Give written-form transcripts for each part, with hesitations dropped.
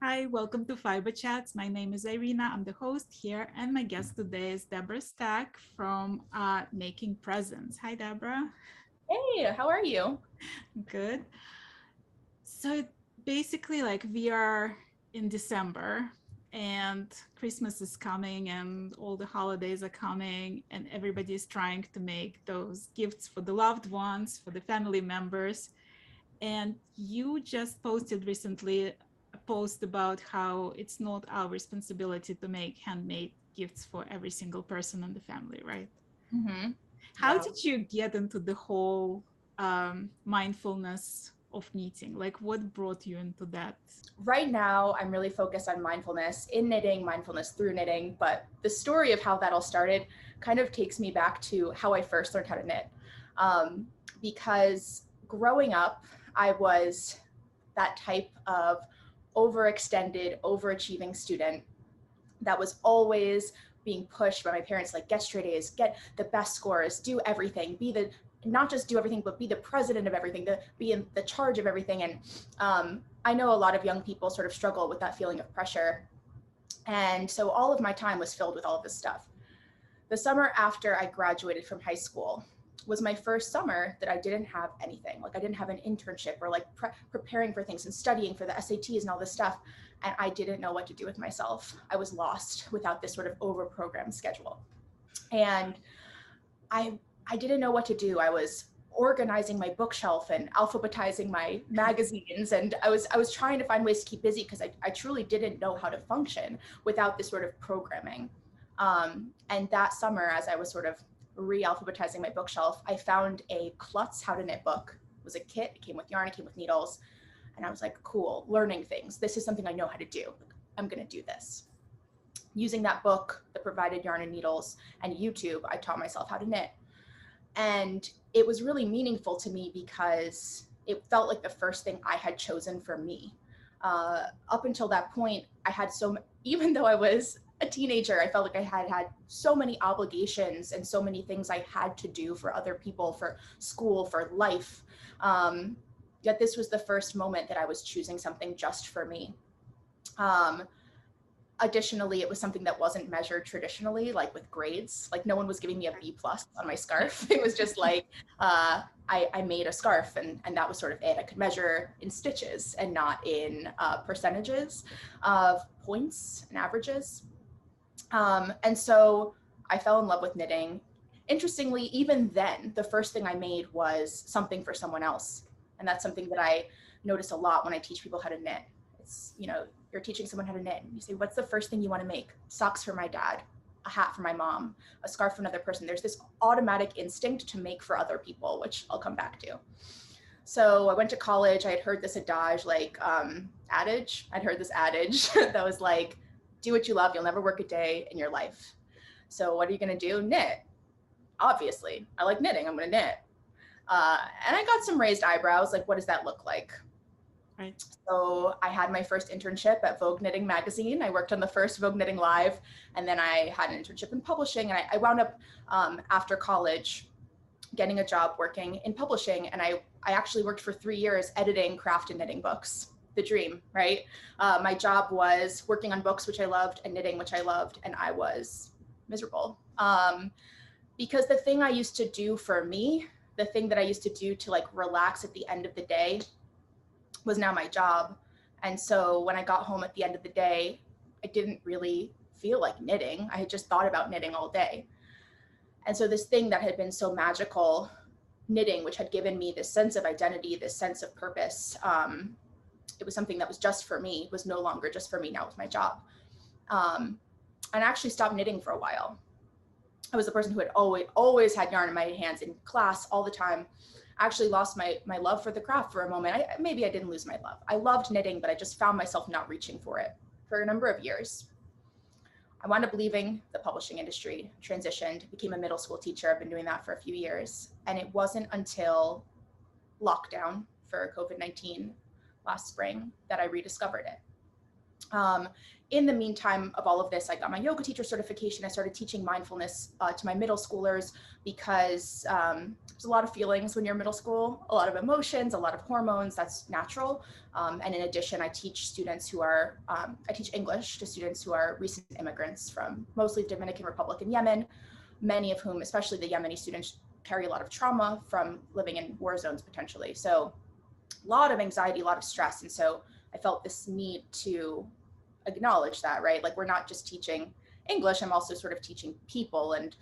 Hi, welcome to Fiberchats. My name is Irina. I'm the host here, and my guest today is Deborah Stack from Making Presents. Hi, Deborah. Hey, how are you? Good. So basically, like we are in December, and Christmas is coming, and all the holidays are coming, and everybody is trying to make those gifts for the loved ones, for the family members. And you just posted recently a post about how it's not our responsibility to make handmade gifts for every single person in the family, right? hmm How Yeah. did you get into the whole mindfulness of knitting? Like, what brought you into that? Right now, I'm really focused on mindfulness in knitting, mindfulness through knitting. But the story of how that all started kind of takes me back to how I first learned how to knit. Um, because growing up, I was that type of overextended, overachieving student that was always being pushed by my parents, like get straight A's, get the best scores, do everything, be the not just do everything, but be the president of everything, to be in the charge of everything. And I know a lot of young people sort of struggle with that feeling of pressure. And so all of my time was filled with all of this stuff. The summer after I graduated from high school was my first summer that I didn't have anything. Like I didn't have an internship or like preparing for things and studying for the SATs and all this stuff. And I didn't know what to do with myself. I was lost without this sort of over-programmed schedule. And I I didn't know what to do. I was organizing my bookshelf and alphabetizing my magazines, and I was trying to find ways to keep busy because I truly didn't know how to function without this sort of programming. And that summer, as I was sort of re-alphabetizing my bookshelf, I found a Klutz How to Knit book. It was a kit. It came with yarn, it came with needles, and I was like, cool, learning things. This is something I know how to do. I'm gonna do this. Using that book that provided yarn and needles and YouTube, I taught myself how to knit. And it was really meaningful to me because it felt like the first thing I had chosen for me. Up until that point, I had even though I was a teenager, I felt like I had had so many obligations and so many things I had to do for other people, for school, for life. Um, Yet this was the first moment that I was choosing something just for me. Um, Additionally, it was something that wasn't measured traditionally, like with grades. Like no one was giving me a B+ on my scarf. It was just like I made a scarf, and that was sort of it. I could measure in stitches and not in percentages of points and averages. And so I fell in love with knitting. Interestingly, even then, the first thing I made was something for someone else. And that's something that I notice a lot when I teach people how to knit. It's, you're teaching someone how to knit. You say, what's the first thing you want to make? Socks for my dad, a hat for my mom, a scarf for another person. There's this automatic instinct to make for other people, which I'll come back to. So I went to college. I had heard this adage. I'd heard this adage that was like, do what you love. You'll never work a day in your life. So what are you going to do? Knit. Obviously, I like knitting. I'm going to knit. And I got some raised eyebrows. Like, what does that look like? Right. So I had my first internship at Vogue Knitting magazine. I worked on the first Vogue Knitting Live, and then I had an internship in publishing. And I wound up after college getting a job working in publishing. And I actually worked for 3 years editing craft and knitting books. The dream, right? My job was working on books, which I loved, and knitting, which I loved, and I was miserable. Because the thing I used to do for me, the thing that I used to do to like relax at the end of the day was now my job. And so when I got home at the end of the day, I didn't really feel like knitting. I had just thought about knitting all day. And so this thing that had been so magical, knitting, which had given me this sense of identity, this sense of purpose, it was something that was just for me, was no longer just for me, now it was my job. And I actually stopped knitting for a while. I was the person who had always had yarn in my hands in class all the time. I actually lost my love for the craft for a moment. Maybe I didn't lose my love. I loved knitting, but I just found myself not reaching for it for a number of years. I wound up leaving the publishing industry, transitioned, became a middle school teacher. I've been doing that for a few years. And it wasn't until lockdown for COVID-19 last spring that I rediscovered it. in the meantime of all of this, I got my yoga teacher certification. I started teaching mindfulness to my middle schoolers because there's a lot of feelings when you're middle school, a lot of emotions, a lot of hormones. That's natural. And in addition, I teach students who are, I teach English to students who are recent immigrants from mostly Dominican Republic and Yemen, many of whom, especially the Yemeni students, carry a lot of trauma from living in war zones potentially. So a lot of anxiety, a lot of stress. And so I felt this need to acknowledge that, right? Like we're not just teaching English, I'm also sort of teaching people, and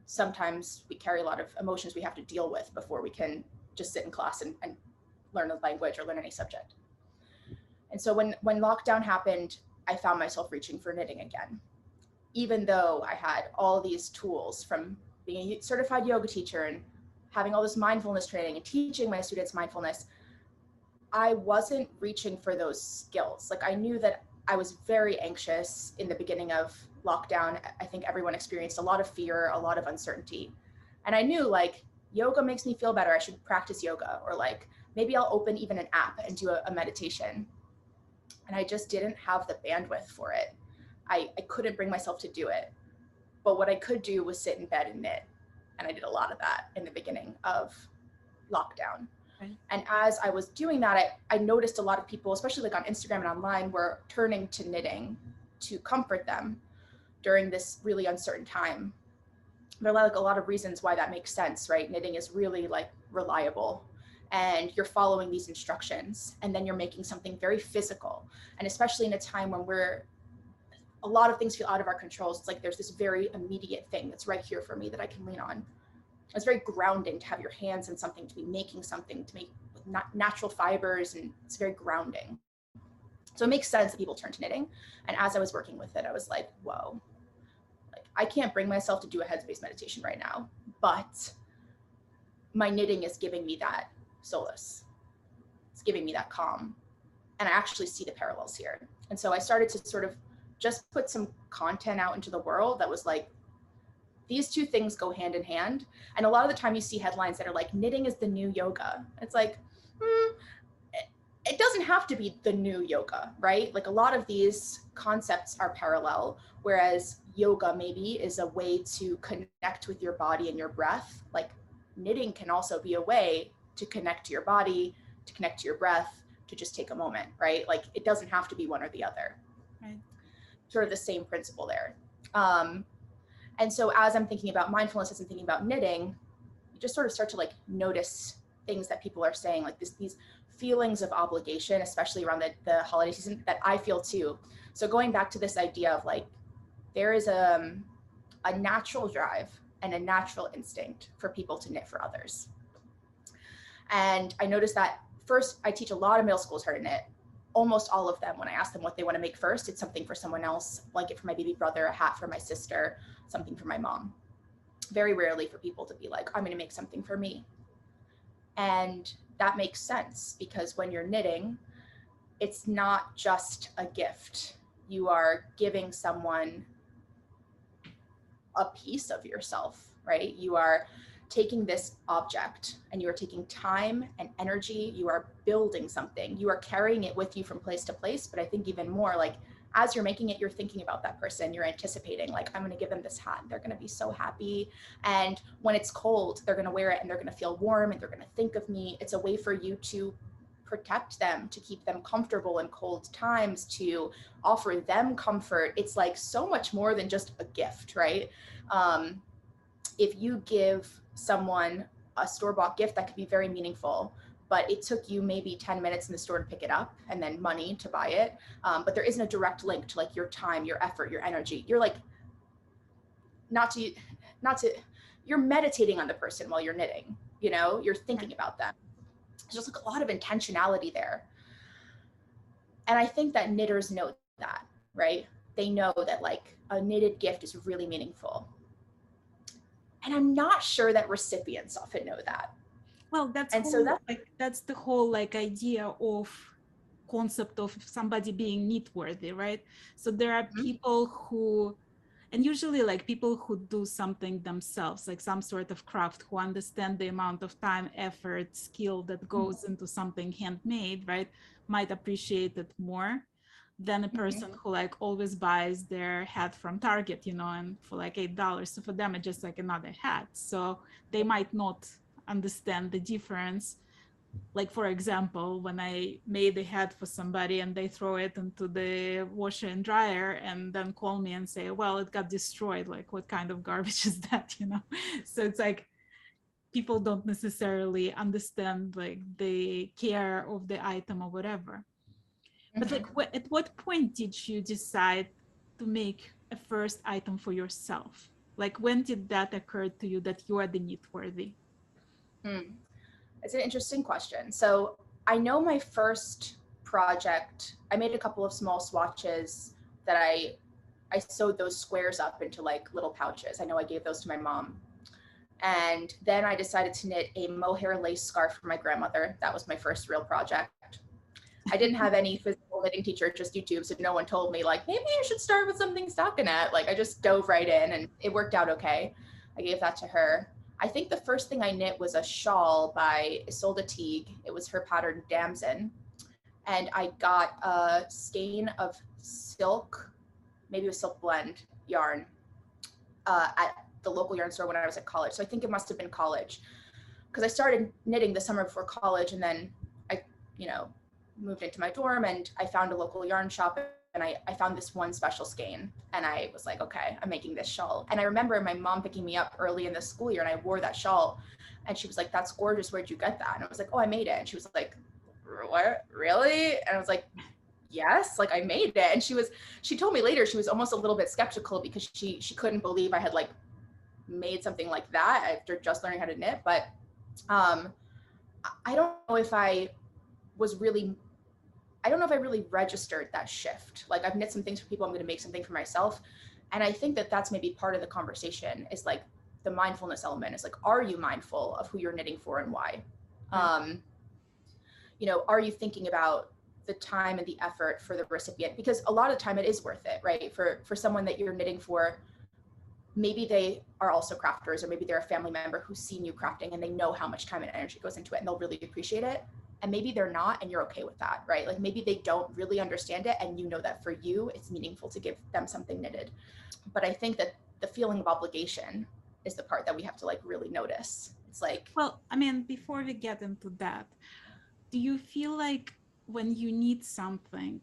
sometimes we carry a lot of emotions we have to deal with before we can just sit in class and learn a language or learn any subject. And so when lockdown happened, I found myself reaching for knitting again, even though I had all these tools from being a certified yoga teacher and having all this mindfulness training and teaching my students mindfulness. I wasn't reaching for those skills. Like I knew that I was very anxious in the beginning of lockdown. I think everyone experienced a lot of fear, a lot of uncertainty. And I knew like yoga makes me feel better. I should practice yoga, or like maybe I'll open even an app and do a meditation. And I just didn't have the bandwidth for it. I couldn't bring myself to do it. But what I could do was sit in bed and knit. And I did a lot of that in the beginning of lockdown. And as I was doing that, I noticed a lot of people, especially like on Instagram and online, were turning to knitting to comfort them during this really uncertain time. There are like a lot of reasons why that makes sense, right? Knitting is really like reliable, and you're following these instructions, and then you're making something very physical. And especially in a time when a lot of things feel out of our controls, it's like there's this very immediate thing that's right here for me that I can lean on. It's very grounding to have your hands in something, to be making something, to make with natural fibers, and it's very grounding. So it makes sense that people turn to knitting. And as I was working with it, I was like, whoa, like I can't bring myself to do a headspace meditation right now, but my knitting is giving me that solace. It's giving me that calm. And I actually see the parallels here. And so I started to sort of just put some content out into the world that was like, these two things go hand in hand. And a lot of the time you see headlines that are like, knitting is the new yoga. It's like, it doesn't have to be the new yoga, right? Like a lot of these concepts are parallel, whereas yoga maybe is a way to connect with your body and your breath. Like knitting can also be a way to connect to your body, to connect to your breath, to just take a moment, right? Like it doesn't have to be one or the other. Right. Sort of the same principle there. And so as I'm thinking about mindfulness, as I'm thinking about knitting, you just sort of start to like notice things that people are saying, like these feelings of obligation, especially around the holiday season, that I feel too. So going back to this idea of like, there is a natural drive and a natural instinct for people to knit for others. And I noticed that first, I teach a lot of middle schools how to knit. Almost all of them, when I ask them what they want to make first, it's something for someone else, a blanket for my baby brother, a hat for my sister, something for my mom. Very rarely for people to be like, I'm going to make something for me. And that makes sense, because when you're knitting, it's not just a gift. You are giving someone a piece of yourself, right? You are taking this object and you are taking time and energy. You are building something. You are carrying it with you from place to place. But I think even more, like as you're making it, you're thinking about that person. You're anticipating, like, I'm going to give them this hat. They're going to be so happy. And when it's cold, they're going to wear it and they're going to feel warm and they're going to think of me. It's a way for you to protect them, to keep them comfortable in cold times, to offer them comfort. It's like so much more than just a gift, right? If you give someone a store-bought gift, that could be very meaningful, but it took you maybe 10 minutes in the store to pick it up and then money to buy it. But there isn't a direct link to like your time, your effort, your energy. You're like, you're meditating on the person while you're knitting, you know, you're thinking about them. There's just like a lot of intentionality there. And I think that knitters know that, right? They know that like a knitted gift is really meaningful. And I'm not sure that recipients often know that. Well, that's the whole like idea of concept of somebody being knit worthy, right? So there are people who, and usually like people who do something themselves, like some sort of craft, who understand the amount of time, effort, skill that goes into something handmade, right, might appreciate it more. than a person who like always buys their hat from Target, you know, and for like $8. So for them, it's just like another hat. So they might not understand the difference. Like, for example, when I made a hat for somebody and they throw it into the washer and dryer and then call me and say, well, it got destroyed. Like, what kind of garbage is that, you know? So it's like, people don't necessarily understand like the care of the item or whatever. But like, at what point did you decide to make a first item for yourself? Like, when did that occur to you that you are the knit worthy? It's an interesting question. So I know my first project, I made a couple of small swatches that I sewed those squares up into like little pouches. I know I gave those to my mom. And then I decided to knit a mohair lace scarf for my grandmother. That was my first real project. I didn't have any physical knitting teacher, just YouTube. So no one told me like, maybe you should start with something stockinette. Like I just dove right in and it worked out okay. I gave that to her. I think the first thing I knit was a shawl by Isolde Teague. It was her pattern Damson. And I got a skein of silk, maybe it was silk blend yarn at the local yarn store when I was at college. So I think it must have been college because I started knitting the summer before college, and then I, moved into my dorm and I found a local yarn shop and I found this one special skein and I was like, okay, I'm making this shawl. And I remember my mom picking me up early in the school year and I wore that shawl and she was like, that's gorgeous. Where'd you get that? And I was like, oh, I made it. And she was like, what, really? And I was like, yes, like I made it. And she told me later, she was almost a little bit skeptical because she couldn't believe I had like made something like that after just learning how to knit. But I don't know if I really registered that shift. Like I've knit some things for people, I'm going to make something for myself. And I think that that's maybe part of the conversation is like the mindfulness element is like, are you mindful of who you're knitting for and why? Are you thinking about the time and the effort for the recipient? Because a lot of the time it is worth it, right? For someone that you're knitting for, maybe they are also crafters, or maybe they're a family member who's seen you crafting and they know how much time and energy goes into it and they'll really appreciate it. And maybe they're not, and you're okay with that, right? Like maybe they don't really understand it and you know that for you, it's meaningful to give them something knitted. But I think that the feeling of obligation is the part that we have to like really notice. It's like, well, I mean, before we get into that, do you feel like when you need something,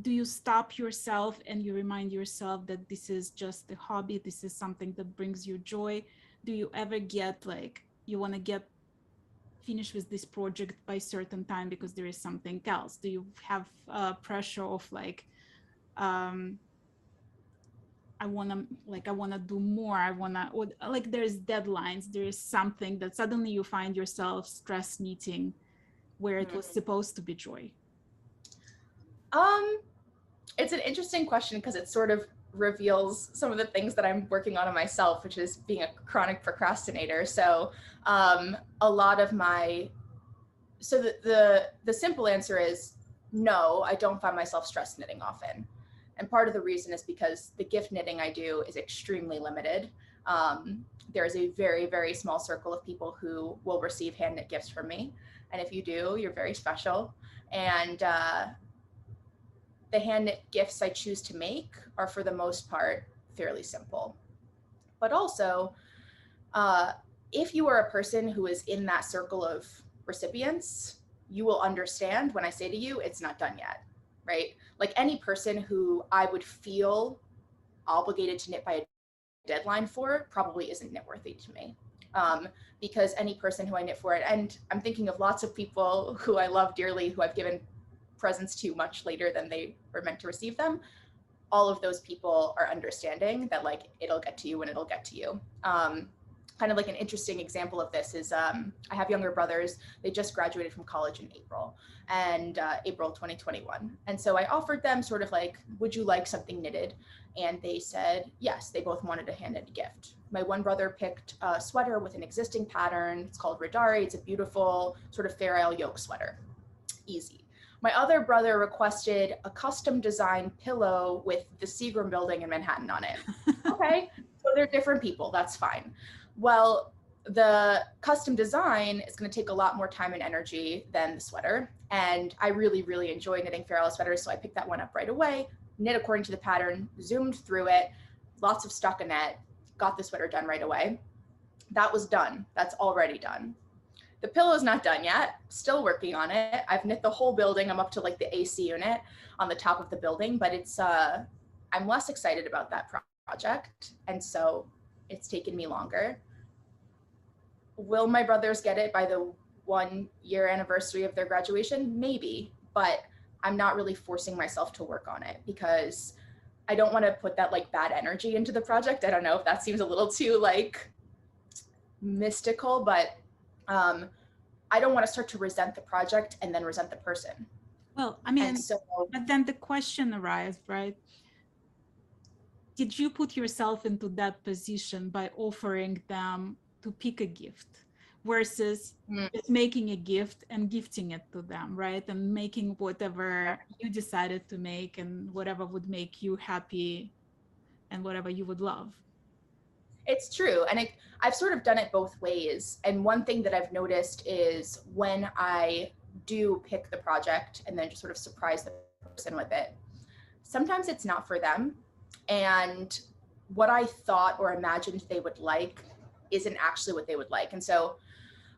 do you stop yourself and you remind yourself that this is just a hobby, this is something that brings you joy? Do you ever get like, you want to get finished with this project by certain time because there is something else? Do you have pressure of like, I want to do more, like there's deadlines, there is something that suddenly you find yourself stress knitting where it was supposed to be joy? It's an interesting question because it sort of reveals some of the things that I'm working on in myself, which is being a chronic procrastinator. So the simple answer is no, I don't find myself stress knitting often. And part of the reason is because the gift knitting I do is extremely limited. There is a very, very small circle of people who will receive hand knit gifts from me. And if you do, you're very special. And the hand knit gifts I choose to make are for the most part fairly simple. But also, if you are a person who is in that circle of recipients, you will understand when I say to you, it's not done yet, right? Like any person who I would feel obligated to knit by a deadline for probably isn't knit worthy to me. Because any person who I knit for it, and I'm thinking of lots of people who I love dearly, who I've given presents to much later than they were meant to receive them, all of those people are understanding that like it'll get to you when it'll get to you. Kind of like an interesting example of this is I have younger brothers. They just graduated from college in April 2021. And so I offered them sort of like, would you like something knitted? And they said yes. They both wanted a hand knitted gift. My one brother picked a sweater with an existing pattern. It's called Radari. It's a beautiful sort of Fair Isle yoke sweater. Easy. My other brother requested a custom designed pillow with the Seagram building in Manhattan on it. Okay, so they're different people, that's fine. Well, the custom design is going to take a lot more time and energy than the sweater. And I really, really enjoy knitting Farrell sweaters. So I picked that one up right away, knit according to the pattern, zoomed through it, lots of stockinette, got the sweater done right away. That was done. That's already done. The pillow is not done yet. Still working on it. I've knit the whole building. I'm up to like the AC unit on the top of the building, but it's, I'm less excited about that project. And so it's taken me longer. Will my brothers get it by the 1 year anniversary of their graduation? Maybe, but I'm not really forcing myself to work on it because I don't want to put that like bad energy into the project. I don't know if that seems a little too like mystical, but I don't want to start to resent the project and then resent the person. Well, I mean, but then the question arises, right? Did you put yourself into that position by offering them to pick a gift versus just making a gift and gifting it to them, right? And making whatever you decided to make and whatever would make you happy and whatever you would love. It's true. And I've sort of done it both ways. And one thing that I've noticed is when I do pick the project and then just sort of surprise the person with it, sometimes it's not for them. And what I thought or imagined they would like isn't actually what they would like. And so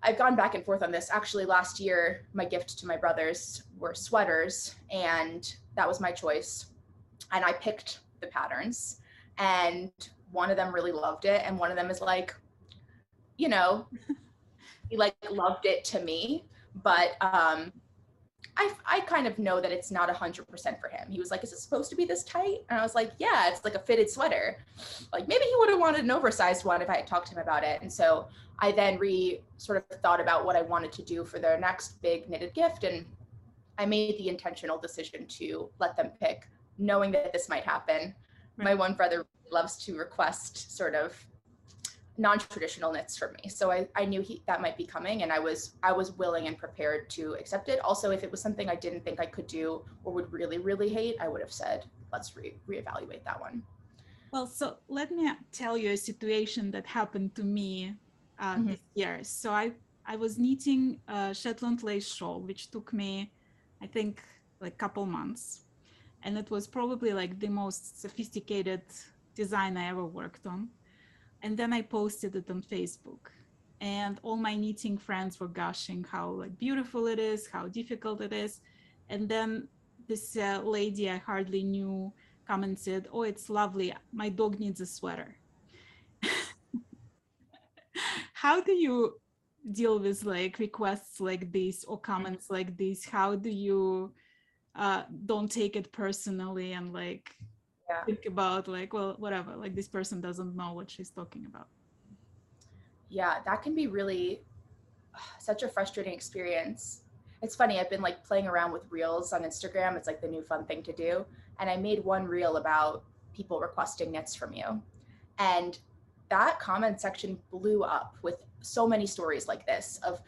I've gone back and forth on this. Actually, last year, my gift to my brothers were sweaters, and that was my choice. And I picked the patterns, and one of them really loved it. And one of them is like, you know, he like loved it to me, but I kind of know that it's not 100% for him. He was like, is it supposed to be this tight? And I was like, yeah, it's like a fitted sweater. Like maybe he would have wanted an oversized one if I had talked to him about it. And so I then sort of thought about what I wanted to do for their next big knitted gift. And I made the intentional decision to let them pick, knowing that this might happen. Right. My one brother loves to request sort of non-traditional knits for me. So I knew that might be coming, and I was willing and prepared to accept it. Also, if it was something I didn't think I could do or would really, really hate, I would have said, let's reevaluate that one. Well, so let me tell you a situation that happened to me this year. So I was knitting a Shetland lace shawl, which took me, I think, like a couple months. And it was probably like the most sophisticated design I ever worked on. And then I posted it on Facebook, and all my knitting friends were gushing how like beautiful it is, how difficult it is. And then this lady I hardly knew commented, oh, it's lovely. My dog needs a sweater. How do you deal with like requests like this or comments like this? How do you don't take it personally and like think about like, well, whatever, like this person doesn't know what she's talking about? Yeah, that can be really such a frustrating experience. It's funny, I've been like playing around with reels on Instagram. It's like the new fun thing to do. And I made one reel about people requesting knits from you. And that comment section blew up with so many stories like this of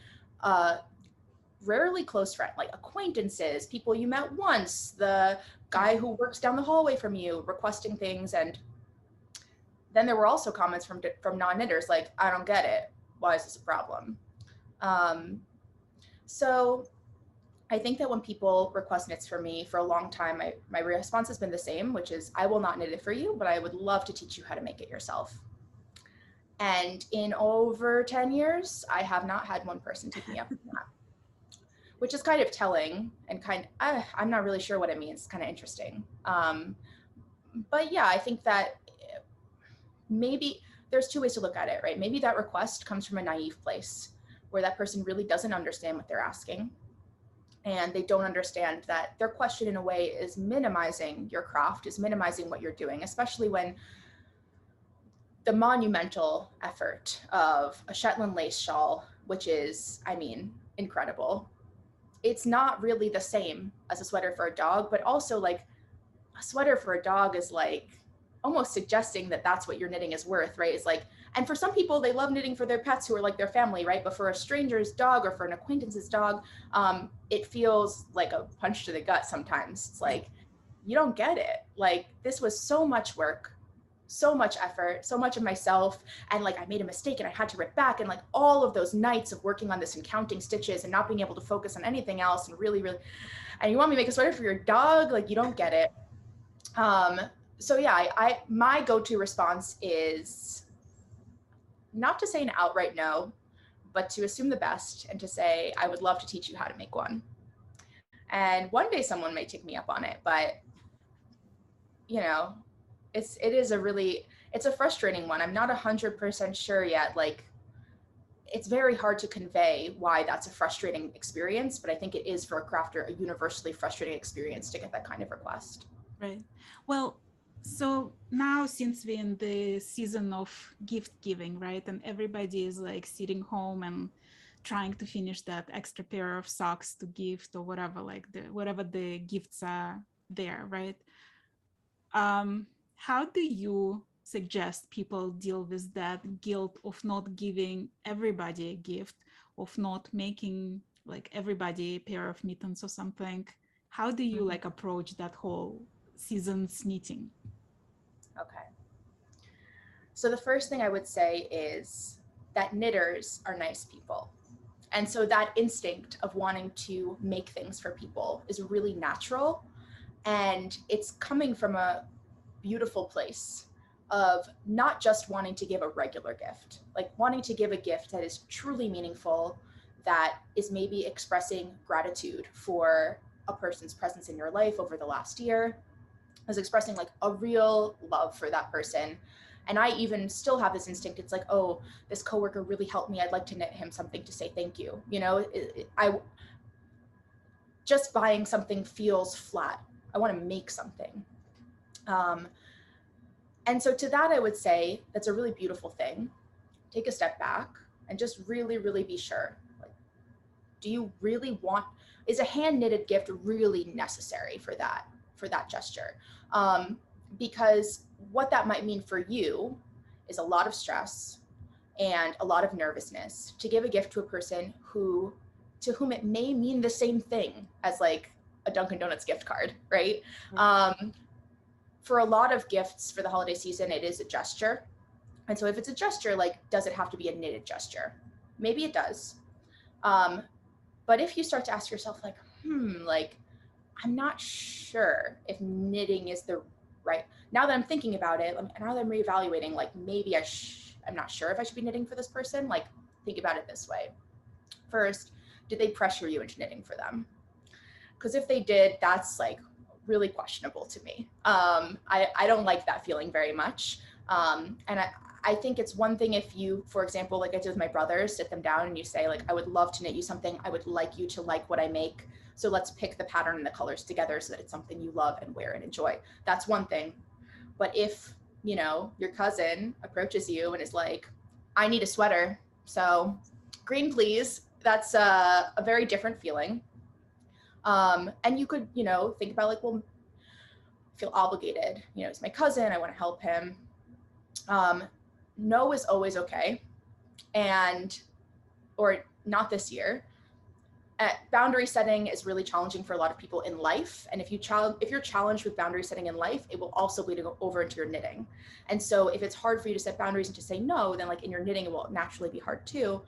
rarely close friends, like acquaintances, people you met once, the guy who works down the hallway from you requesting things. And then there were also comments from non-knitters like, I don't get it. Why is this a problem? So I think that when people request knits for me for a long time, my response has been the same, which is I will not knit it for you, but I would love to teach you how to make it yourself. And in over 10 years, I have not had one person take me up on that, which is kind of telling and I'm not really sure what it means. It's kind of interesting. But yeah, I think that maybe there's two ways to look at it, right? Maybe that request comes from a naive place where that person really doesn't understand what they're asking. And they don't understand that their question in a way is minimizing your craft, is minimizing what you're doing, especially when the monumental effort of a Shetland lace shawl, which is, I mean, incredible. It's not really the same as a sweater for a dog, but also like a sweater for a dog is like almost suggesting that that's what your knitting is worth, right? It's like, and for some people, they love knitting for their pets who are like their family, right? But for a stranger's dog or for an acquaintance's dog, it feels like a punch to the gut sometimes. It's like, you don't get it. Like, this was so much work. so much effort, so much of myself, and like I made a mistake and I had to rip back, and like all of those nights of working on this and counting stitches and not being able to focus on anything else, and really, really, and you want me to make a sweater for your dog? Like, you don't get it. So yeah, my go-to response is not to say an outright no, but to assume the best and to say, I would love to teach you how to make one. And one day someone may take me up on it, but you know, it's a frustrating one. I'm not 100% sure yet. Like, it's very hard to convey why that's a frustrating experience, but I think it is for a crafter a universally frustrating experience to get that kind of request. Right. Well, so now since we're in the season of gift giving, right, and everybody is like sitting home and trying to finish that extra pair of socks to gift or whatever, like whatever the gifts are there, right? How do you suggest people deal with that guilt of not giving everybody a gift, of not making like everybody a pair of mittens or something? How do you like approach that whole season's knitting? Okay. So the first thing I would say is that knitters are nice people. And so that instinct of wanting to make things for people is really natural. And it's coming from a beautiful place of not just wanting to give a regular gift, like wanting to give a gift that is truly meaningful, that is maybe expressing gratitude for a person's presence in your life over the last year, is expressing like a real love for that person. And I even still have this instinct. It's like, oh, this coworker really helped me. I'd like to knit him something to say thank you. You know, I just buying something feels flat. I want to make something. And so to that, I would say that's a really beautiful thing. Take a step back and just really, really be sure. Like, do you really want, is a hand knitted gift really necessary for that gesture? Because what that might mean for you is a lot of stress and a lot of nervousness to give a gift to a person to whom it may mean the same thing as like a Dunkin' Donuts gift card, right? For a lot of gifts for the holiday season, it is a gesture. And so if it's a gesture, like, does it have to be a knitted gesture? Maybe it does. But if you start to ask yourself like, like, I'm not sure if knitting is the right, now that I'm thinking about it, now that I'm reevaluating, like maybe I'm not sure if I should be knitting for this person. Like, think about it this way. First, did they pressure you into knitting for them? Because if they did, that's like really questionable to me. I don't like that feeling very much. And I think it's one thing if you, for example, like I did with my brothers, sit them down and you say like, I would love to knit you something. I would like you to like what I make. So let's pick the pattern and the colors together so that it's something you love and wear and enjoy. That's one thing. But if, you know, your cousin approaches you and is like, I need a sweater, so green, please. That's a very different feeling. And you could, you know, think about like, well, feel obligated. You know, it's my cousin. I want to help him. No is always okay. And, or not this year. Boundary setting is really challenging for a lot of people in life. And if you're challenged with boundary setting in life, it will also bleed over into your knitting. And so if it's hard for you to set boundaries and to say no, then like in your knitting, it will naturally be hard too.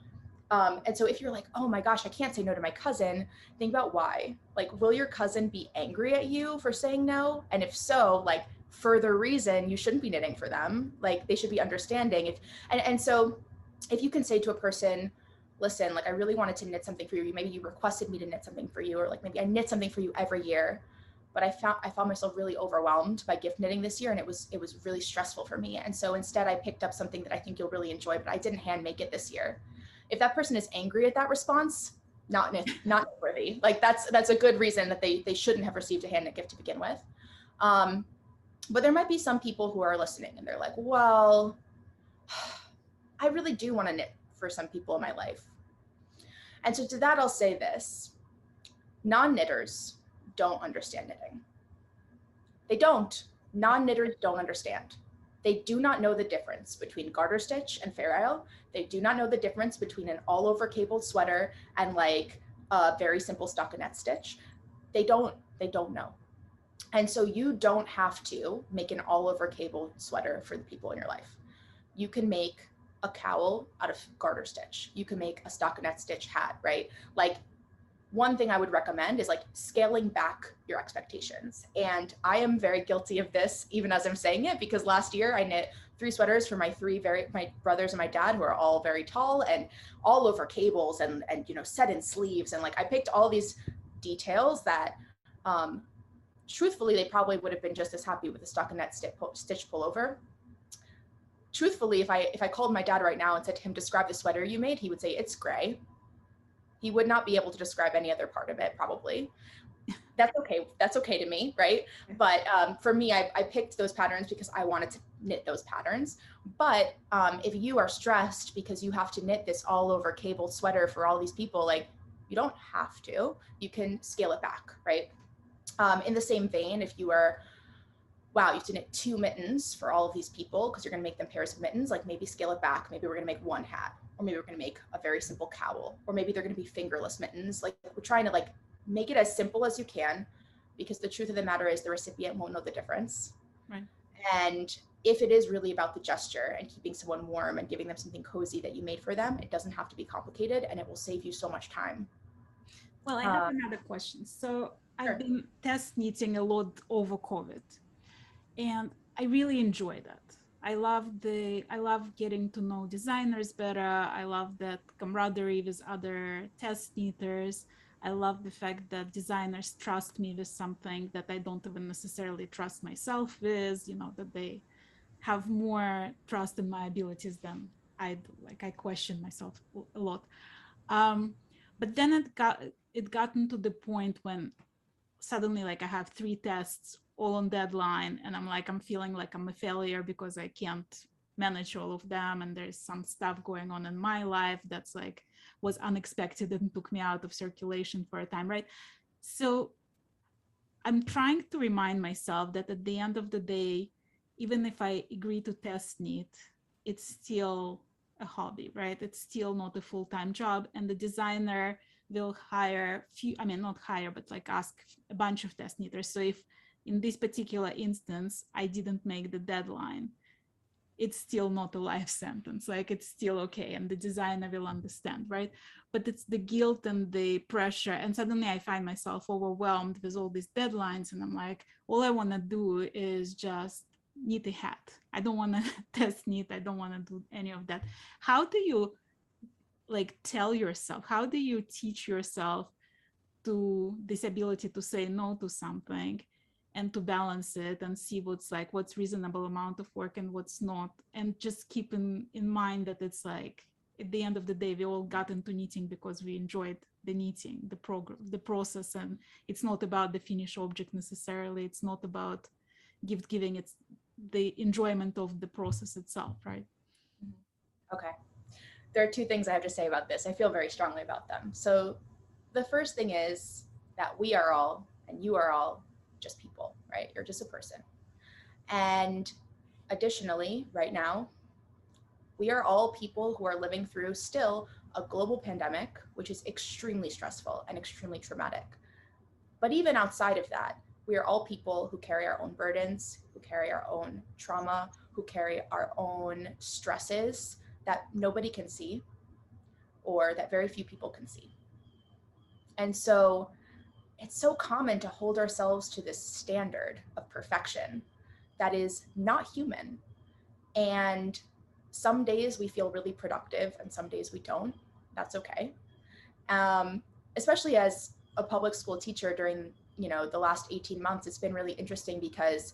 And so if you're like, oh my gosh, I can't say no to my cousin, think about why. Like, will your cousin be angry at you for saying no? And if so, like, further reason you shouldn't be knitting for them. Like, they should be understanding. And so if you can say to a person, listen, like, I really wanted to knit something for you. Maybe you requested me to knit something for you, or like maybe I knit something for you every year, but I found myself really overwhelmed by gift knitting this year, and it was really stressful for me. And so instead I picked up something that I think you'll really enjoy, but I didn't hand make it this year. If that person is angry at that response, not worthy. Like that's a good reason that they shouldn't have received a hand knit gift to begin with. But there might be some people who are listening and they're like, well, I really do want to knit for some people in my life. And so to that, I'll say this: non-knitters don't understand knitting. They don't. Non-knitters don't understand. They do not know the difference between garter stitch and fair isle. They do not know the difference between an all over cabled sweater and like a very simple stockinette stitch. They don't know. And so you don't have to make an all over cable sweater for the people in your life. You can make a cowl out of garter stitch. You can make a stockinette stitch hat, right? Like, one thing I would recommend is like scaling back your expectations. And I am very guilty of this, even as I'm saying it, because last year I knit 3 sweaters for my brothers and my dad, who are all very tall, and all over cables and set in sleeves. And like, I picked all these details that, truthfully, they probably would have been just as happy with a stockinette stitch pullover. Truthfully, if I called my dad right now and said to him, describe the sweater you made, he would say it's gray. He would not be able to describe any other part of it, probably. That's okay. That's okay to me, right? But for me, I picked those patterns because I wanted to knit those patterns. But if you are stressed because you have to knit this all over cable sweater for all these people, like, you don't have to. You can scale it back, right? In the same vein, if you are, wow, you have to knit 2 mittens for all of these people because you're going to make them pairs of mittens, like, maybe scale it back. Maybe we're going to make 1 hat, or maybe we're going to make a very simple cowl, or maybe they're going to be fingerless mittens. Like, we're trying to like make it as simple as you can, because the truth of the matter is the recipient won't know the difference. Right. And if it is really about the gesture and keeping someone warm and giving them something cozy that you made for them, it doesn't have to be complicated, and it will save you so much time. Well, I have another question. So Sure. I've been test knitting a lot over COVID, and I really enjoy that. I love getting to know designers better. I love that camaraderie with other test knitters. I love the fact that designers trust me with something that I don't even necessarily trust myself with, that they have more trust in my abilities than I do. Like, I question myself a lot. But then it gotten to the point when suddenly, like, I have 3 tests all on deadline, and I'm feeling like I'm a failure because I can't manage all of them, and there's some stuff going on in my life that's like was unexpected and took me out of circulation for a time, right? So I'm trying to remind myself that at the end of the day, even if I agree to test knit, it's still a hobby, right? It's still not a full-time job, and the designer will not hire, but like ask a bunch of test knitters. So if in this particular instance, I didn't make the deadline, it's still not a life sentence. Like, it's still okay, and the designer will understand, right? But it's the guilt and the pressure, and suddenly I find myself overwhelmed with all these deadlines, and I'm like, all I want to do is just knit a hat. I don't want to test knit. I don't want to do any of that. How do you like tell yourself, how do you teach yourself to this ability to say no to something and to balance it and see what's reasonable amount of work and what's not, and just keep in mind that it's like, at the end of the day, we all got into knitting because we enjoyed the knitting, the program, the process, and it's not about the finished object necessarily. It's not about gift giving. It's the enjoyment of the process itself, right? Okay. There are 2 things I have to say about this. I feel very strongly about them. So the first thing is that we are all, and you are all, just people, right? You're just a person. And additionally, right now, we are all people who are living through still a global pandemic, which is extremely stressful and extremely traumatic. But even outside of that, we are all people who carry our own burdens, who carry our own trauma, who carry our own stresses that nobody can see, or that very few people can see. And so it's so common to hold ourselves to this standard of perfection that is not human. And some days we feel really productive and some days we don't. That's okay. Especially as a public school teacher during, the last 18 months, it's been really interesting because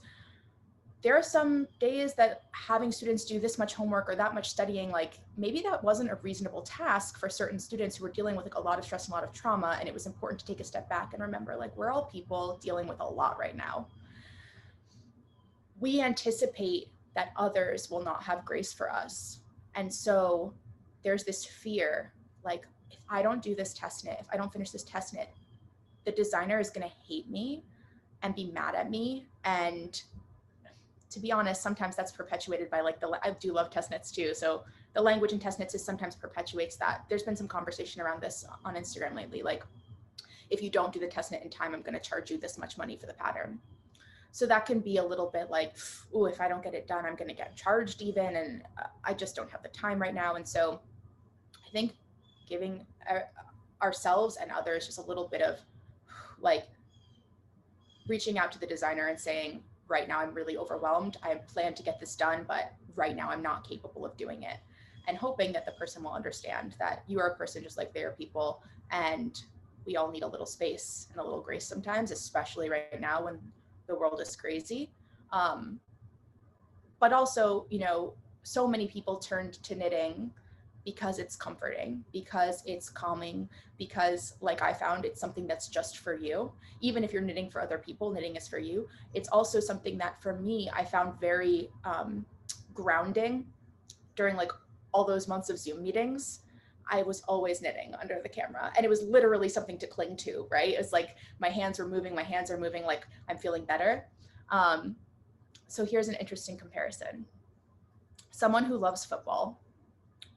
there are some days that having students do this much homework or that much studying, like, maybe that wasn't a reasonable task for certain students who were dealing with like a lot of stress and a lot of trauma. And it was important to take a step back and remember, like, we're all people dealing with a lot right now. We anticipate that others will not have grace for us. And so there's this fear, like, if I don't do this test knit, if I don't finish this test knit, the designer is going to hate me and be mad at me. And to be honest, sometimes that's perpetuated by like I do love test knits too. So the language in test knits is sometimes perpetuates that. There's been some conversation around this on Instagram lately. Like, if you don't do the test knit in time, I'm going to charge you this much money for the pattern. So that can be a little bit like, oh, if I don't get it done, I'm going to get charged even. And I just don't have the time right now. And so I think giving ourselves and others just a little bit of like reaching out to the designer and saying, right now I'm really overwhelmed. I plan to get this done, but right now I'm not capable of doing it. And hoping that the person will understand that you are a person just like they are people. And we all need a little space and a little grace sometimes, especially right now when the world is crazy. But also, you know, so many people turned to knitting because it's comforting, because it's calming, because like I found it's something that's just for you. Even if you're knitting for other people, knitting is for you. It's also something that for me, I found very grounding during like all those months of Zoom meetings. I was always knitting under the camera, and it was literally something to cling to, right? It's like my hands are moving, like I'm feeling better. So here's an interesting comparison. Someone who loves football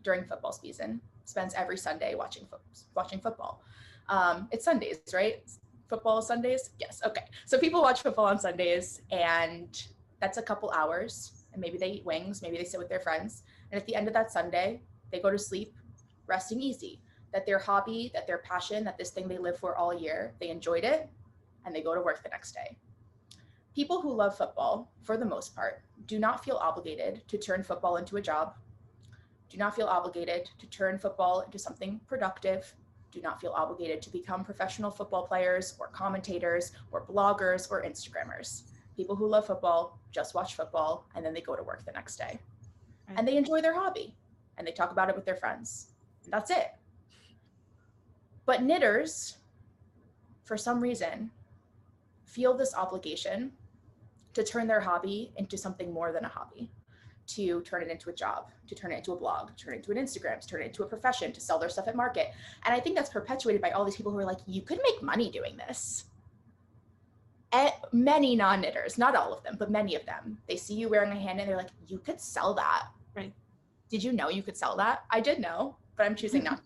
during football season spends every Sunday watching football. It's Sundays, right? Football Sundays? Yes, okay. So people watch football on Sundays, and that's a couple hours, and maybe they eat wings, maybe they sit with their friends. And at the end of that Sunday, they go to sleep, resting easy, that their hobby, that their passion, that this thing they live for all year, they enjoyed it, and they go to work the next day. People who love football, for the most part, do not feel obligated to turn football into a job, do not feel obligated to turn football into something productive, do not feel obligated to become professional football players or commentators or bloggers or Instagrammers. People who love football just watch football, and then they go to work the next day. Right. And they enjoy their hobby, and they talk about it with their friends. And that's it. But knitters, for some reason, feel this obligation to turn their hobby into something more than a hobby, to turn it into a job, to turn it into a blog, to turn it into an Instagram, to turn it into a profession, to sell their stuff at market. And I think that's perpetuated by all these people who are like, you could make money doing this. And many non-knitters, not all of them, but many of them, they see you wearing a hand and they're like, you could sell that. Right. Did you know you could sell that? I did know, but I'm choosing not to.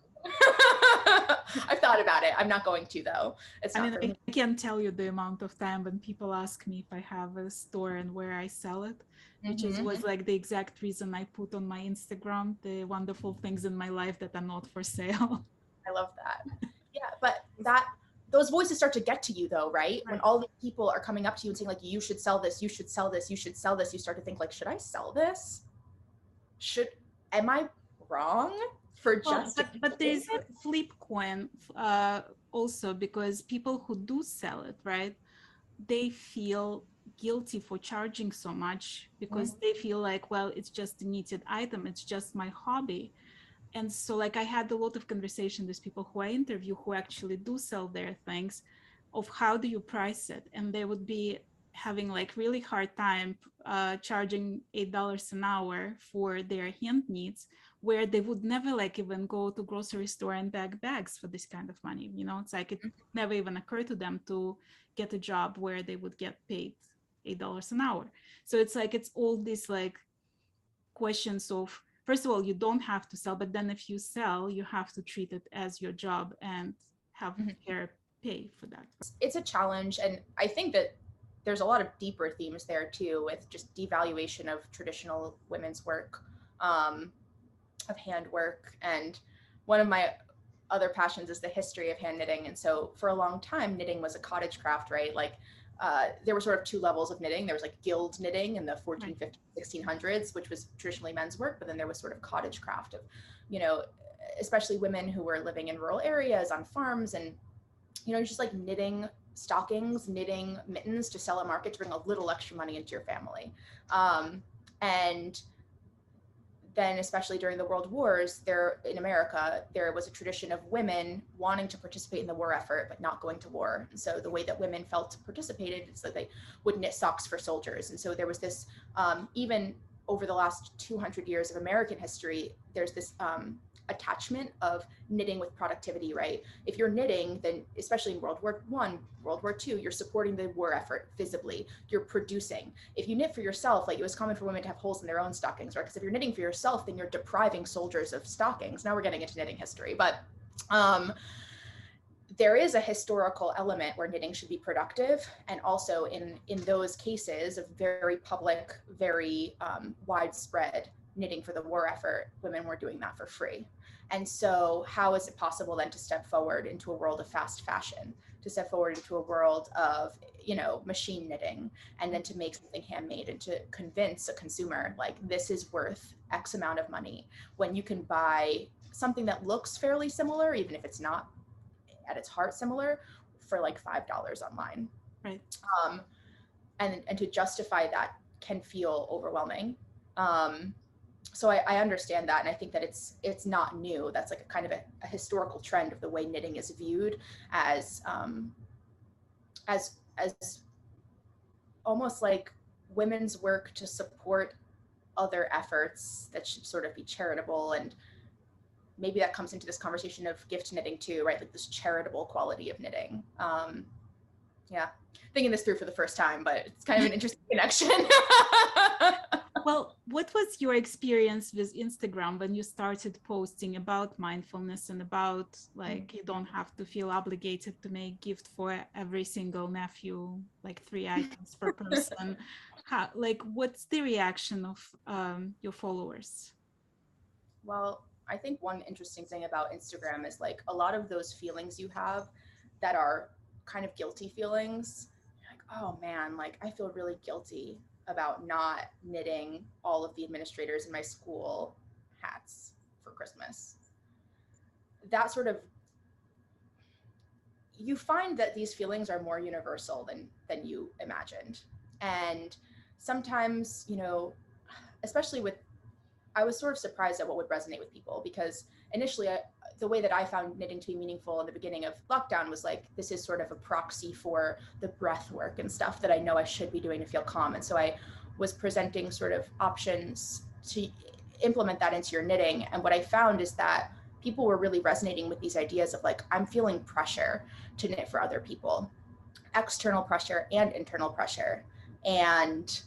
I've thought about it. I'm not going to, though. It's not for me. I can't tell you the amount of time when people ask me if I have a store and where I sell it, which was like the exact reason I put on my Instagram, the wonderful things in my life that are not for sale. I love that. Yeah, but those voices start to get to you though, right? When all these people are coming up to you and saying like, you should sell this, you should sell this, you should sell this, you start to think like, should I sell this? Am I wrong? But there's a flip coin also, because people who do sell it, right, they feel guilty for charging so much because they feel like, well, it's just a knitted item, it's just my hobby. And so like I had a lot of conversation with people who I interview who actually do sell their things, of how do you price it, and they would be having like really hard time charging $8 an hour for their hand knits, where they would never like even go to grocery store and bag bags for this kind of money. You know, it's like it never even occurred to them to get a job where they would get paid $8 an hour. So it's like, it's all these like questions of, first of all, you don't have to sell, but then if you sell, you have to treat it as your job and have fair pay for that. It's a challenge. And I think that there's a lot of deeper themes there too, with just devaluation of traditional women's work, of handwork. And one of my other passions is the history of hand knitting. And so for a long time, knitting was a cottage craft, right? Like there were sort of two levels of knitting. There was like guild knitting in the 1450s, 1600s, which was traditionally men's work. But then there was sort of cottage craft of, you know, especially women who were living in rural areas on farms, and, you know, just like knitting stockings, knitting mittens to sell at market to bring a little extra money into your family. And then especially during the World Wars, in America, there was a tradition of women wanting to participate in the war effort, but not going to war. And so the way that women felt participated is that they would knit socks for soldiers. And so there was this, even over the last 200 years of American history, there's this attachment of knitting with productivity, right? If you're knitting, then especially in World War I, World War II, you're supporting the war effort visibly, you're producing. If you knit for yourself, like it was common for women to have holes in their own stockings, right? Because if you're knitting for yourself, then you're depriving soldiers of stockings. Now we're getting into knitting history, but there is a historical element where knitting should be productive. And also in those cases of very public, very widespread knitting for the war effort, women were doing that for free. And so how is it possible then to step forward into a world of fast fashion, to step forward into a world of, you know, machine knitting, and then to make something handmade and to convince a consumer like this is worth X amount of money when you can buy something that looks fairly similar, even if it's not at its heart similar, for like $5 online. Right. And to justify that can feel overwhelming. So I understand that, and I think that it's not new. That's like a kind of a historical trend of the way knitting is viewed as almost like women's work to support other efforts that should sort of be charitable. And maybe that comes into this conversation of gift knitting too, right? Like this charitable quality of knitting. Yeah, thinking this through for the first time, but it's kind of an interesting connection. Well, what was your experience with Instagram when you started posting about mindfulness and about like you don't have to feel obligated to make gift for every single nephew, like 3 items per person? How, like, what's the reaction of your followers? Well, I think one interesting thing about Instagram is like a lot of those feelings you have that are kind of guilty feelings. You're like, oh man, like I feel really guilty about not knitting all of the administrators in my school hats for Christmas. That sort of, you find that these feelings are more universal than you imagined. And sometimes, you know, especially with, I was sort of surprised at what would resonate with people, because initially the way that I found knitting to be meaningful in the beginning of lockdown was like, this is sort of a proxy for the breath work and stuff that I know I should be doing to feel calm. And so I was presenting sort of options to implement that into your knitting. And what I found is that people were really resonating with these ideas of like, I'm feeling pressure to knit for other people, external pressure and internal pressure. And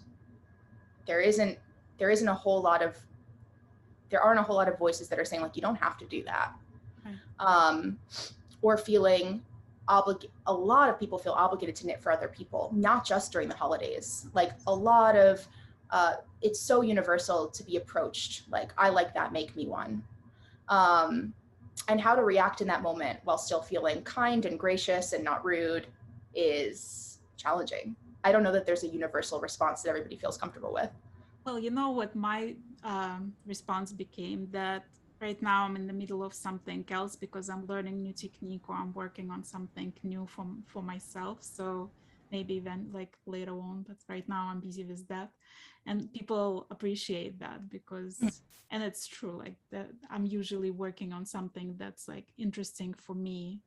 there aren't a whole lot of voices that are saying like, you don't have to do that. Right. Or feeling a lot of people feel obligated to knit for other people, not just during the holidays. Like a lot of, it's so universal to be approached like, I like that, make me one. And how to react in that moment while still feeling kind and gracious and not rude is challenging. I don't know that there's a universal response that everybody feels comfortable with. Well, you know what my response became, that right now I'm in the middle of something else because I'm learning new technique or I'm working on something new for myself. So maybe then like later on, but right now I'm busy with that. And people appreciate that because, and it's true, like that I'm usually working on something that's like interesting for me.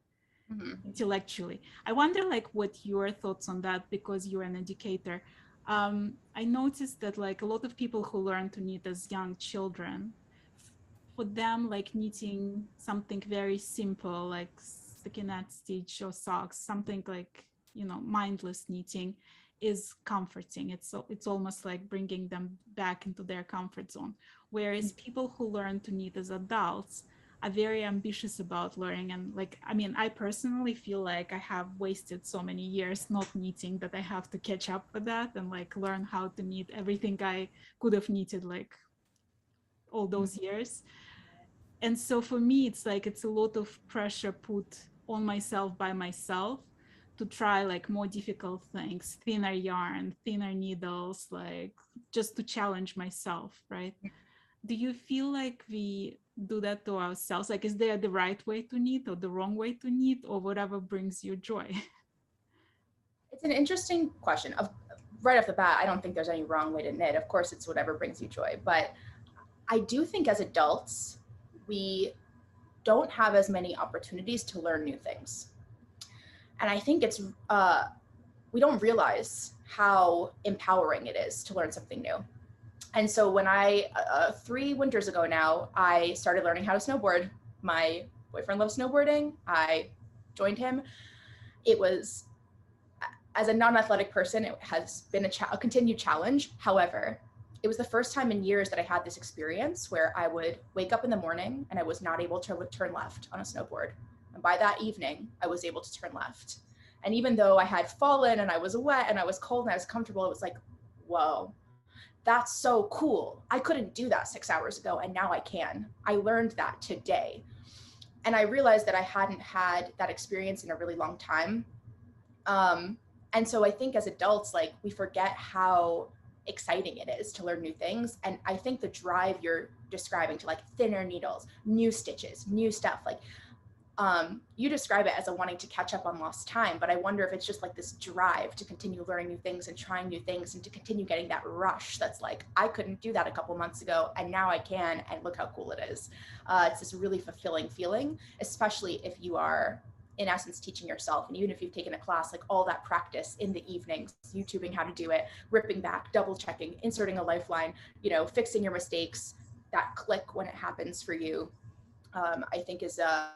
Mm-hmm. Intellectually. I wonder like what your thoughts on that, because you're an educator. I noticed that like a lot of people who learn to knit as young children, for them like knitting something very simple like stockinette stitch or socks, something like, you know, mindless knitting is comforting. It's almost like bringing them back into their comfort zone. Whereas people who learn to knit as adults are very ambitious about learning. And like, I mean, I personally feel like I have wasted so many years not knitting that I have to catch up with that and like learn how to knit everything I could have knitted like all those years. And so for me, it's like, it's a lot of pressure put on myself by myself to try like more difficult things, thinner yarn, thinner needles, like just to challenge myself, right? Do you feel like we do that to ourselves? Like, is there the right way to knit or the wrong way to knit, or whatever brings you joy? It's an interesting question. Right off the bat, I don't think there's any wrong way to knit. Of course, it's whatever brings you joy. But I do think as adults, we don't have as many opportunities to learn new things. And I think it's, we don't realize how empowering it is to learn something new. And so when 3 winters ago now, I started learning how to snowboard. My boyfriend loves snowboarding. I joined him. It was, as a non-athletic person, it has been a continued challenge. However, it was the first time in years that I had this experience where I would wake up in the morning and I was not able to turn left on a snowboard. And by that evening, I was able to turn left. And even though I had fallen and I was wet and I was cold and I was comfortable, it was like, whoa, that's so cool. I couldn't do that 6 hours ago, and now I can. I learned that today. And I realized that I hadn't had that experience in a really long time. And so I think as adults, like, we forget how exciting it is to learn new things. And I think the drive you're describing to like thinner needles, new stitches, new stuff, like you describe it as a wanting to catch up on lost time, but I wonder if it's just like this drive to continue learning new things and trying new things and to continue getting that rush that's like, I couldn't do that a couple months ago and now I can, and look how cool it is. It's this really fulfilling feeling, especially if you are in essence teaching yourself, and even if you've taken a class, like all that practice in the evenings, YouTubing how to do it, ripping back, double checking, inserting a lifeline, you know, fixing your mistakes, that click when it happens for you, I think is a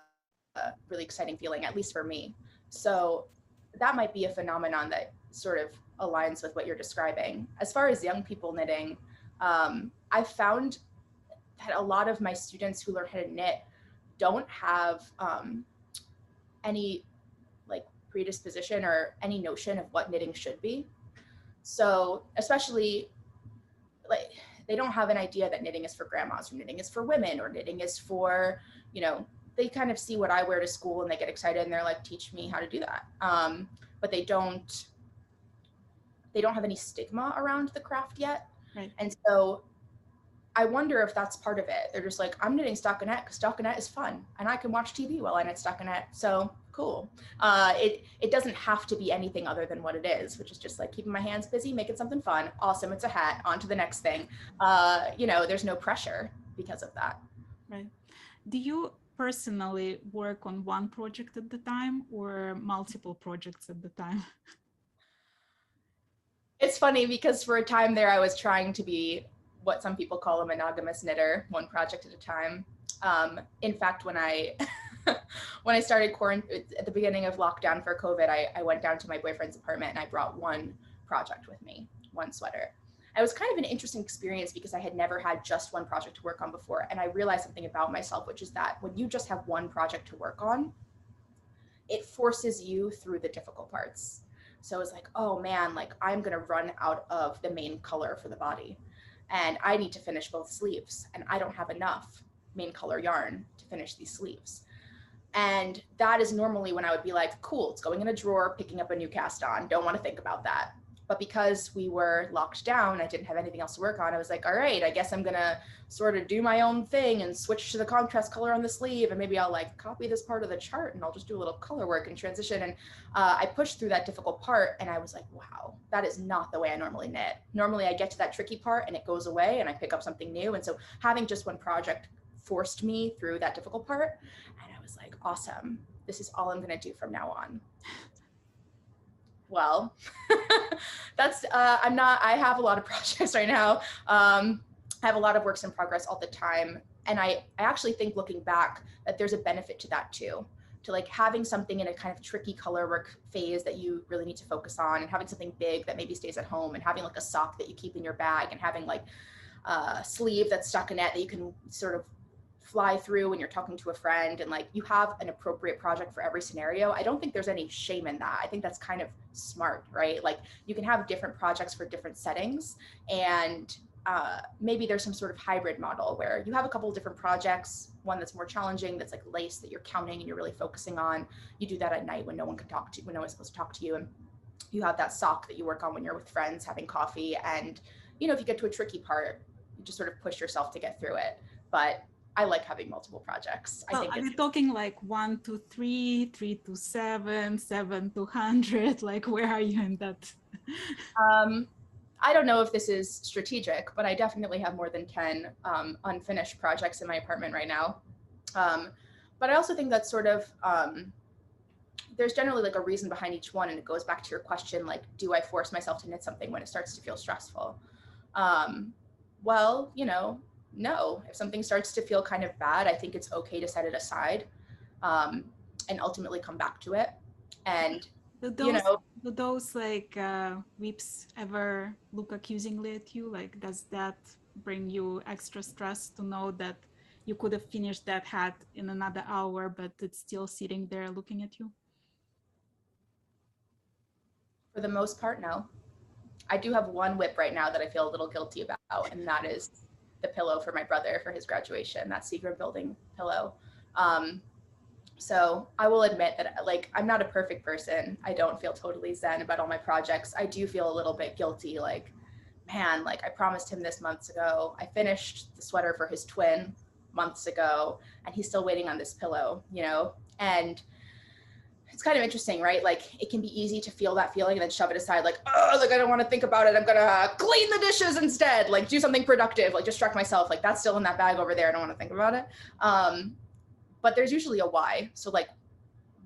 really exciting feeling, at least for me. So that might be a phenomenon that sort of aligns with what you're describing. As far as young people knitting, I've found that a lot of my students who learn how to knit don't have any like predisposition or any notion of what knitting should be. So especially like they don't have an idea that knitting is for grandmas or knitting is for women or knitting is for, you know, they kind of see what I wear to school and they get excited and they're like, teach me how to do that. But they don't have any stigma around the craft yet. Right. And so I wonder if that's part of it. They're just like, I'm knitting stockinette because stockinette is fun and I can watch TV while I knit stockinette. So cool. It doesn't have to be anything other than what it is, which is just like keeping my hands busy, making something fun. Awesome. It's a hat. On to the next thing. You know, there's no pressure because of that. Right. Do you personally work on one project at the time or multiple projects at the time? It's funny because for a time there, I was trying to be what some people call a monogamous knitter, one project at a time. In fact, when I when I started quarantine at the beginning of lockdown for COVID, I went down to my boyfriend's apartment and I brought one project with me, one sweater. It was kind of an interesting experience because I had never had just one project to work on before. And I realized something about myself, which is that when you just have one project to work on, it forces you through the difficult parts. So it's like, oh man, like I'm gonna run out of the main color for the body and I need to finish both sleeves and I don't have enough main color yarn to finish these sleeves. And that is normally when I would be like, cool, it's going in a drawer, picking up a new cast on, don't want to think about that. But because we were locked down, I didn't have anything else to work on. I was like, all right, I guess I'm gonna sort of do my own thing and switch to the contrast color on the sleeve. And maybe I'll like copy this part of the chart and I'll just do a little color work and transition. And I pushed through that difficult part and I was like, wow, that is not the way I normally knit. Normally I get to that tricky part and it goes away and I pick up something new. And so having just one project forced me through that difficult part. And I was like, awesome, this is all I'm gonna do from now on. Well, that's, I have a lot of projects right now. I have a lot of works in progress all the time. And I actually think looking back that there's a benefit to that too, to like having something in a kind of tricky color work phase that you really need to focus on and having something big that maybe stays at home and having like a sock that you keep in your bag and having like a sleeve that's stockinette that you can sort of fly through when you're talking to a friend, and like you have an appropriate project for every scenario. I don't think there's any shame in that. I think that's kind of smart, right? Like you can have different projects for different settings, and maybe there's some sort of hybrid model where you have a couple of different projects, one that's more challenging, that's like lace that you're counting and you're really focusing on. You do that at night when no one can talk to you, when no one's supposed to talk to you, and you have that sock that you work on when you're with friends having coffee. And you know, if you get to a tricky part, you just sort of push yourself to get through it. But I like having multiple projects. Well, I think are you talking like 1 to 3, 3 to 7, 7 to 100? Like, where are you in that? I don't know if this is strategic, but I definitely have more than 10 unfinished projects in my apartment right now. But I also think that sort of, there's generally like a reason behind each one. And it goes back to your question, like, do I force myself to knit something when it starts to feel stressful? Well, you know, no, if something starts to feel kind of bad, I think it's okay to set it aside and ultimately come back to it. And, you know, do those like weeps ever look accusingly at you? Like, does that bring you extra stress to know that you could have finished that hat in another hour, but it's still sitting there looking at you? For the most part, no. I do have one whip right now that I feel a little guilty about, and that is the pillow for my brother for his graduation, that secret building pillow. Um, so I will admit that, like, I'm not a perfect person. I don't feel totally zen about all my projects. I do feel a little bit guilty, like, man, like I promised him this months ago. I finished the sweater for his twin months ago, and he's still waiting on this pillow, you know? And it's kind of interesting, right? Like it can be easy to feel that feeling and then shove it aside, like, oh, like I don't want to think about it. I'm gonna clean the dishes instead, like do something productive, like distract myself. Like that's still in that bag over there. I don't want to think about it. But there's usually a why. So like,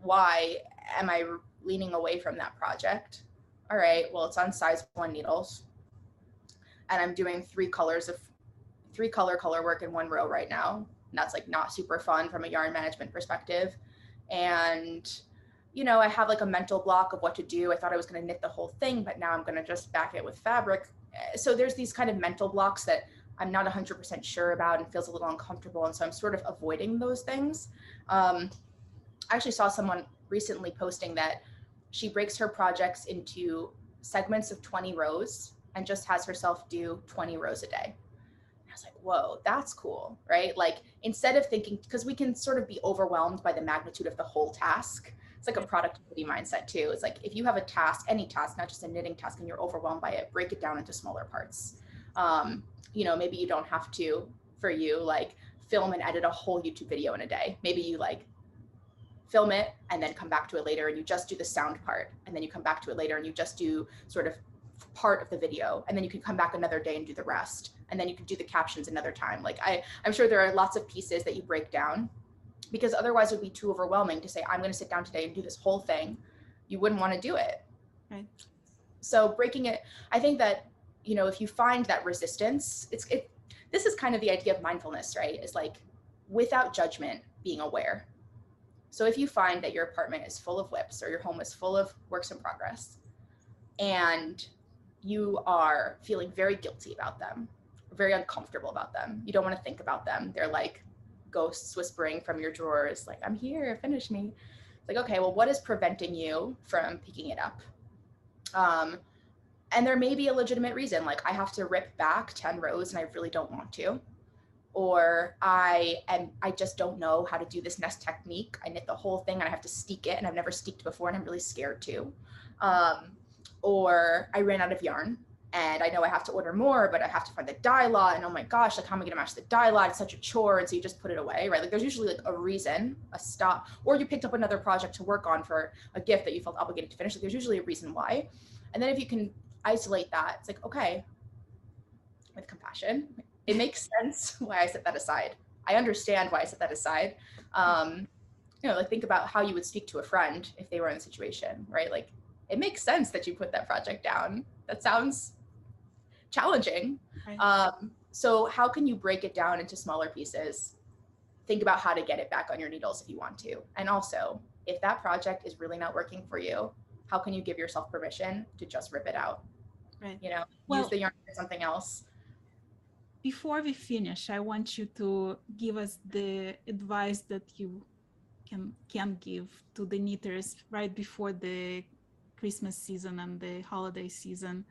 why am I leaning away from that project? All right, well, it's on size 1 needles, and I'm doing 3 color work in 1 row right now. And that's like not super fun from a yarn management perspective. And you know, I have like a mental block of what to do. I thought I was going to knit the whole thing, but now I'm going to just back it with fabric. So there's these kind of mental blocks that I'm not 100% sure about and feels a little uncomfortable. And so I'm sort of avoiding those things. I actually saw someone recently posting that she breaks her projects into segments of 20 rows and just has herself do 20 rows a day. And I was like, whoa, that's cool, right? Like instead of thinking, because we can sort of be overwhelmed by the magnitude of the whole task. It's like a productivity mindset too. It's like if you have a task, any task, not just a knitting task, and you're overwhelmed by it, break it down into smaller parts. You know, maybe you don't have to, for you, like film and edit a whole YouTube video in a day. Maybe you like film it and then come back to it later and you just do the sound part, and then you come back to it later and you just do sort of part of the video, and then you can come back another day and do the rest, and then you can do the captions another time. Like I'm sure there are lots of pieces that you break down, because otherwise it would be too overwhelming to say, I'm going to sit down today and do this whole thing. You wouldn't want to do it. Right. So breaking it, I think that, you know, if you find that resistance, this is kind of the idea of mindfulness, right? Is like without judgment, being aware. So if you find that your apartment is full of whips or your home is full of works in progress, and you are feeling very guilty about them, very uncomfortable about them, you don't want to think about them, they're like ghosts whispering from your drawers, like, I'm here, finish me. Like, okay, well, what is preventing you from picking it up? And there may be a legitimate reason, like I have to rip back 10 rows and I really don't want to, or I just don't know how to do this nest technique. I knit the whole thing and I have to steek it, and I've never steeked before and I'm really scared to. Or I ran out of yarn and I know I have to order more, but I have to find the dye lot, and oh my gosh, like how am I gonna match the dye lot? It's such a chore. And so you just put it away, right? Like there's usually like a reason, a stop, or you picked up another project to work on for a gift that you felt obligated to finish. Like there's usually a reason why. And then if you can isolate that, it's like, okay, with compassion, it makes sense why I set that aside. I understand why I set that aside. You know, like think about how you would speak to a friend if they were in a situation, right? Like it makes sense that you put that project down. That sounds challenging. Right. So how can you break it down into smaller pieces? Think about how to get it back on your needles if you want to. And also, if that project is really not working for you, how can you give yourself permission to just rip it out? Right. You know, Well, use the yarn for something else. before we finish, I want you to give us the advice that you can give to the knitters right before the Christmas season and the holiday season.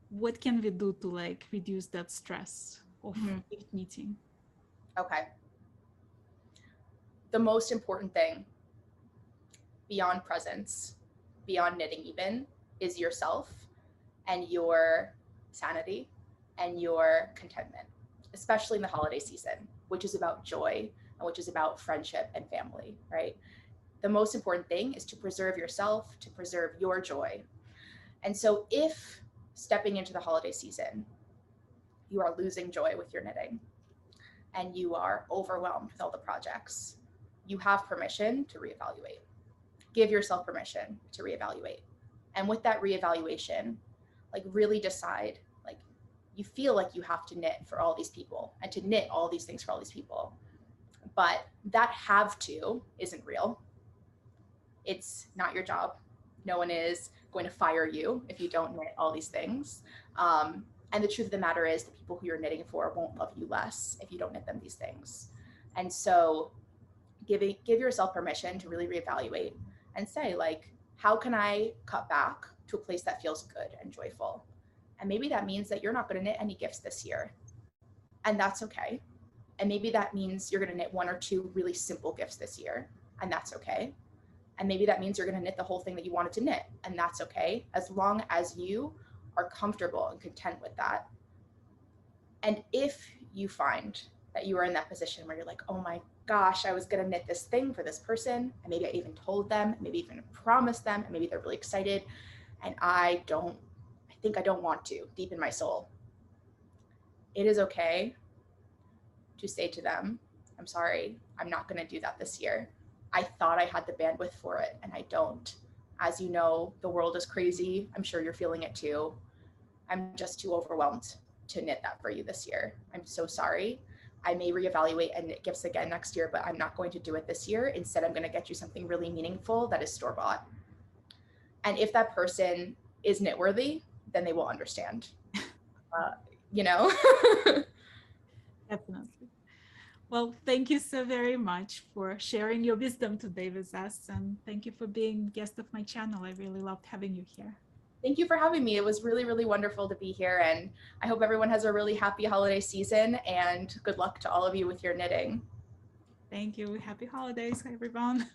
What can we do to like reduce that stress of gift knitting? Okay. The most important thing beyond presents, beyond knitting even, is yourself and your sanity and your contentment, especially in the holiday season, which is about joy and which is about friendship and family, right? The most important thing is to preserve yourself, to preserve your joy. And so if stepping into the holiday season, you are losing joy with your knitting and you are overwhelmed with all the projects, you have permission to reevaluate. Give yourself permission to reevaluate. And with that reevaluation, like really decide, like you feel like you have to knit for all these people and to knit all these things for all these people. But that have to isn't real. It's not your job. No one is going to fire you if you don't knit all these things. And the truth of the matter is the people who you're knitting for won't love you less if you don't knit them these things. And so give yourself permission to really reevaluate and say, like, how can I cut back to a place that feels good and joyful? And maybe that means that you're not going to knit any gifts this year. And that's okay. And maybe that means you're going to knit 1 or 2 really simple gifts this year. And that's okay. And maybe that means you're going to knit the whole thing that you wanted to knit. And that's okay, as long as you are comfortable and content with that. And if you find that you are in that position where you're like, oh my gosh, I was going to knit this thing for this person, and maybe I even told them, maybe even promised them, and maybe they're really excited, and I think I don't want to, deep in my soul. It is okay to say to them, I'm sorry, I'm not going to do that this year. I thought I had the bandwidth for it, and I don't. As you know, the world is crazy. I'm sure you're feeling it too. I'm just too overwhelmed to knit that for you this year. I'm so sorry. I may reevaluate and knit gifts again next year, but I'm not going to do it this year. Instead, I'm going to get you something really meaningful that is store-bought. And if that person is knit worthy, then they will understand. You know? Definitely. Well, thank you so very much for sharing your wisdom today with us. And thank you for being guest of my channel. I really loved having you here. Thank you for having me. It was really, really wonderful to be here. And I hope everyone has a really happy holiday season, and good luck to all of you with your knitting. Thank you. Happy holidays, everyone.